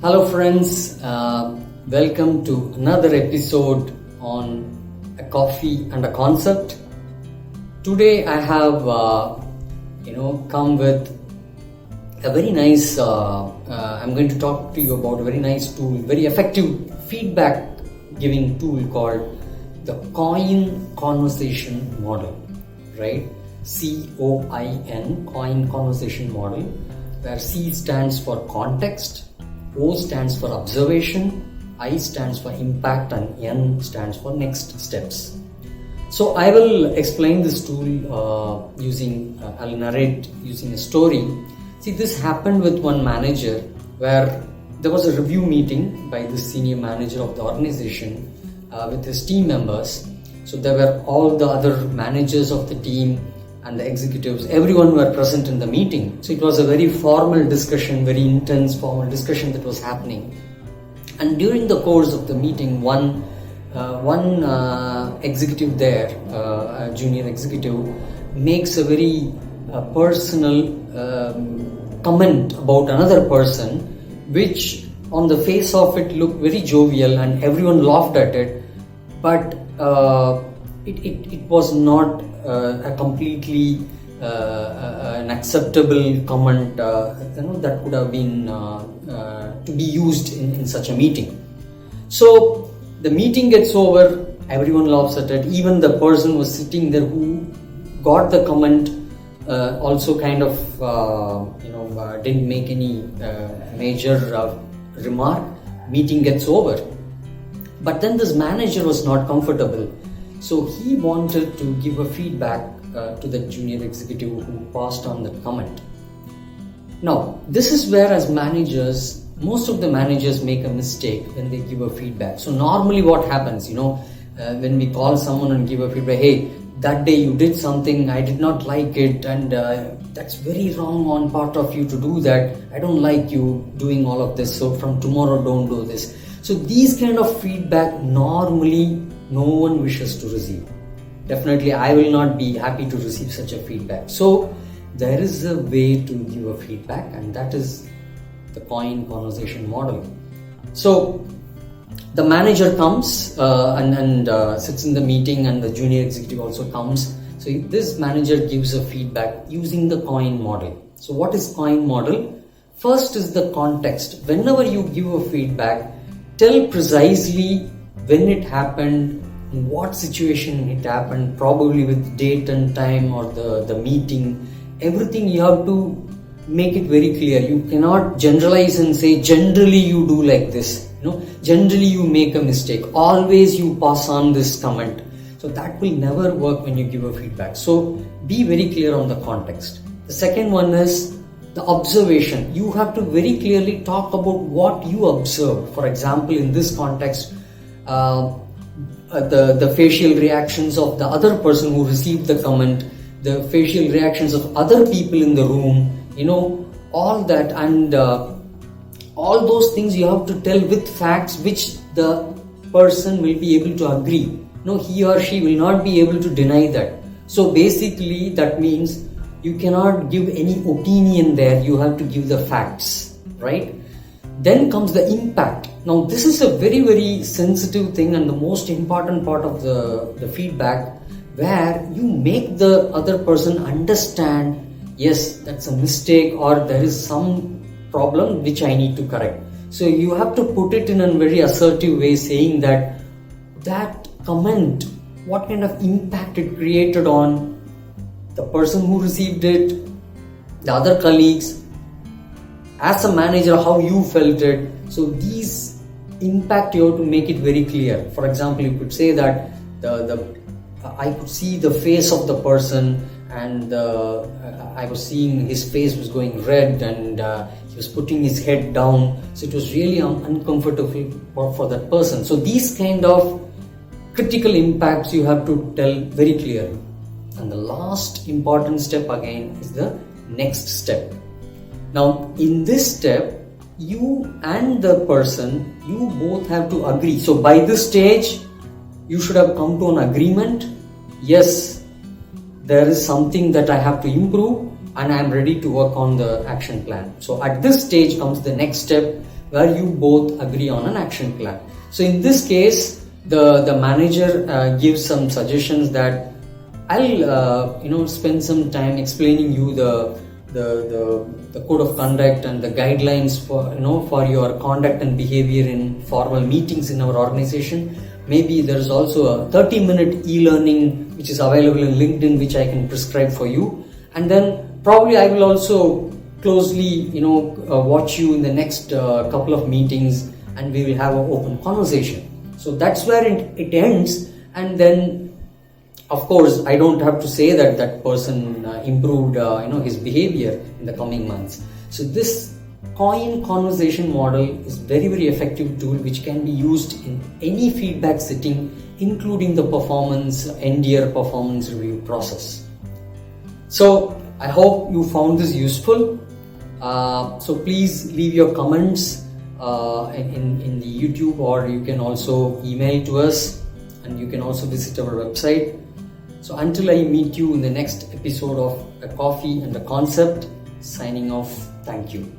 Hello friends, welcome to another episode on a coffee and a concept. Today I have come with a very nice, I'm going to talk to you about a very nice tool, very effective feedback giving tool called the COIN conversation model, right? COIN, COIN conversation model, where C stands for context, O stands for observation, I stands for impact, and N stands for next steps. So I will explain this tool I'll narrate using a story. See, this happened with one manager where there was a review meeting by the senior manager of the organization with his team members. So there were all the other managers of the team and the executives, everyone were present in the meeting. So it was a very formal discussion, very intense formal discussion that was happening. And during the course of the meeting, one executive there, a junior executive, makes a very personal comment about another person, which on the face of it looked very jovial and everyone laughed at it, but it was not a completely an acceptable comment that could have been to be used in such a meeting. So the meeting gets over, everyone laughs at it, even the person was sitting there who got the comment also kind of didn't make any major remark. Meeting gets over, but then this manager was not comfortable. So he wanted to give a feedback to the junior executive who passed on that comment. Now, this is where as managers, most of the managers make a mistake when they give a feedback. So normally what happens, when we call someone and give a feedback, hey, that day you did something, I did not like it, and that's very wrong on part of you to do that. I don't like you doing all of this, so from tomorrow don't do this. So these kind of feedback normally no one wishes to receive. Definitely I will not be happy to receive such a feedback. So there is a way to give a feedback, and that is the COIN conversation model. So the manager comes and sits in the meeting, and the junior executive also comes. So this manager gives a feedback using the COIN model. So what is COIN model? First is the context. Whenever you give a feedback, tell precisely when it happened, in what situation it happened, probably with date and time or the meeting. Everything you have to make it very clear. You cannot generalize and say generally you do like this. Generally you make a mistake. Always you pass on this comment. So that will never work when you give a feedback. So be very clear on the context. The second one is the observation. You have to very clearly talk about what you observe. For example, in this context, the facial reactions of the other person who received the comment, the facial reactions of other people in the room, all that, and all those things you have to tell with facts which the person will be able to agree. He or she will not be able to deny that. So basically that means you cannot give any opinion there, you have to give the facts, right? Then comes the impact. Now this is a very, very sensitive thing and the most important part of the feedback, where you make the other person understand, yes, that's a mistake or there is some problem which I need to correct. So you have to put it in a very assertive way, saying that comment, what kind of impact it created on the person who received it, the other colleagues, as a manager, how you felt it. So these impact, you have to make it very clear. For example, you could say that I could see the face of the person, and I was seeing his face was going red, and he was putting his head down. So it was really uncomfortable for that person. So these kind of critical impacts you have to tell very clearly. And the last important step again is the next step. Now in this step, you and the person, you both have to agree. So by this stage, you should have come to an agreement. Yes, there is something that I have to improve and I am ready to work on the action plan. So at this stage comes the next step, where you both agree on an action plan. So in this case, the manager gives some suggestions that I'll spend some time explaining you the code of conduct and the guidelines for your conduct and behavior in formal meetings in our organization. Maybe there is also a 30-minute e-learning which is available in LinkedIn, which I can prescribe for you. And then probably I will also closely watch you in the next couple of meetings, and we will have an open conversation. So that's where it ends. And then of course I don't have to say that person improved his behavior in the coming months. So this coin conversation model is very, very effective tool which can be used in any feedback setting, including the end-year performance review process. So I hope you found this useful. So please leave your comments in the YouTube, or you can also email to us, and you can also visit our website. So until I meet you in the next episode of A Coffee and a Concept, signing off. Thank you.